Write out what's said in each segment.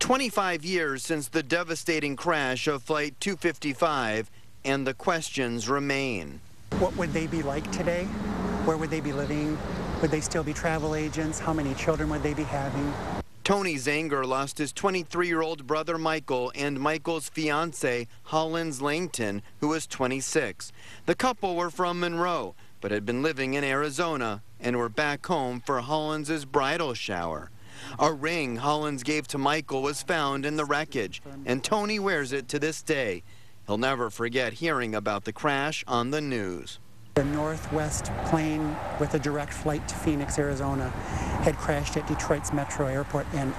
25 years since the devastating crash of Flight 255, and the questions remain. What would they be like today? Where would they be living? Would they still be travel agents? How many children would they be having? Tony Zanger lost his 23-year-old brother Michael and Michael's fiancée, Hollins Langton, who was 26. The couple were from Monroe, but had been living in Arizona and were back home for Hollins's bridal shower. A ring Hollins gave to Michael was found in the wreckage, and Tony wears it to this day. He'll never forget hearing about the crash on the news. The Northwest plane with a direct flight to Phoenix, Arizona, had crashed at Detroit's Metro Airport, and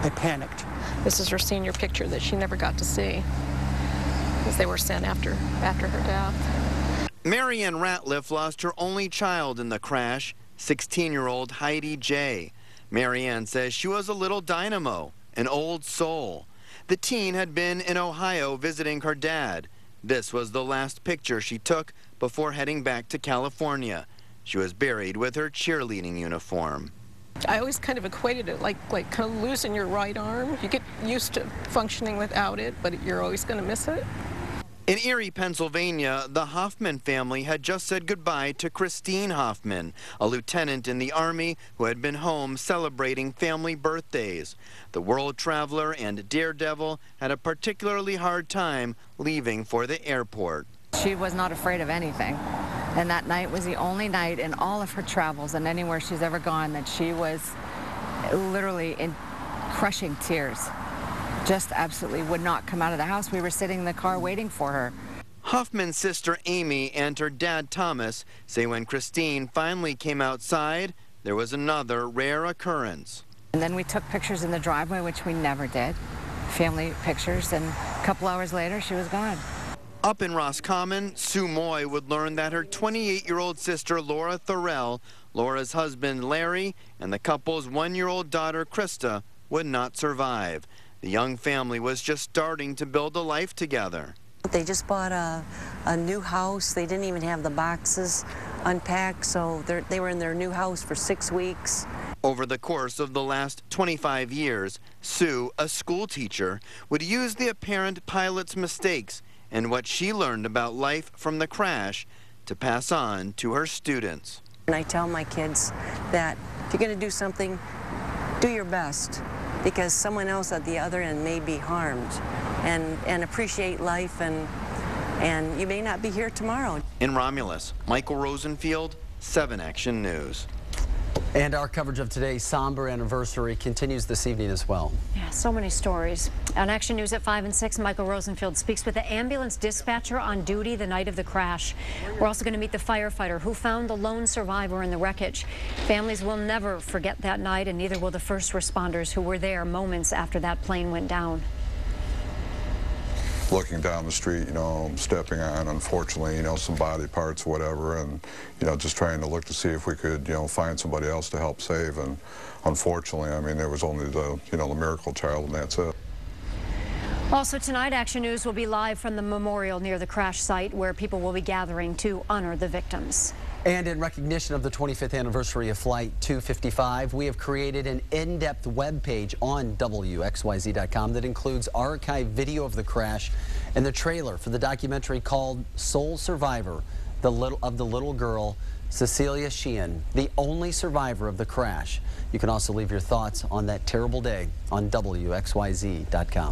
I panicked. This is her senior picture that she never got to see, because they were sent after her death. Marianne Ratliff lost her only child in the crash, 16-year-old Heidi J. Marianne says she was a little dynamo, an old soul. The teen had been in Ohio visiting her dad. This was the last picture she took before heading back to California. She was buried with her cheerleading uniform. I always kind of equated it like kind of losing your right arm. You get used to functioning without it, but you're always going to miss it. In Erie, Pennsylvania, the Hoffman family had just said goodbye to Christine Hoffman, a lieutenant in the Army who had been home celebrating family birthdays. The world traveler and daredevil had a particularly hard time leaving for the airport. She was not afraid of anything, and that night was the only night in all of her travels and anywhere she's ever gone that she was literally in crushing tears. Just absolutely would not come out of the house. We were sitting in the car waiting for her. Hoffman's sister Amy and her dad Thomas say when Christine finally came outside, there was another rare occurrence. And then we took pictures in the driveway, which we never did, family pictures, and a couple hours later she was gone. Up in Roscommon, Sue Moy would learn that her 28-year-old sister Laura Thorell, Laura's husband Larry, and the couple's 1-year-old daughter Krista would not survive. The young family was just starting to build a life together. They just bought a new house. They didn't even have the boxes unpacked, so they were in their new house for 6 weeks. Over the course of the last 25 years, Sue, a school teacher, would use the apparent pilot's mistakes and what she learned about life from the crash to pass on to her students. And I tell my kids that if you're going to do something, do your best, because someone else at the other end may be harmed, and appreciate life, and you may not be here tomorrow. In Romulus, Michael Rosenfield, 7 Action News. And our coverage of today's somber anniversary continues this evening as well. Yeah, so many stories. On Action News at 5 and 6, Michael Rosenfield speaks with the ambulance dispatcher on duty the night of the crash. We're also going to meet the firefighter who found the lone survivor in the wreckage. Families will never forget that night, and neither will the first responders who were there moments after that plane went down. Looking down the street, stepping on, unfortunately, some body parts, whatever, and, just trying to look to see if we could, find somebody else to help save. And unfortunately, I mean, there was only the miracle child, and that's it. Also tonight, Action News will be live from the memorial near the crash site where people will be gathering to honor the victims. And in recognition of the 25th anniversary of Flight 255, we have created an in-depth web page on WXYZ.com that includes archived video of the crash and the trailer for the documentary called Sole Survivor, the little girl, Cecilia Sheehan, the only survivor of the crash. You can also leave your thoughts on that terrible day on WXYZ.com.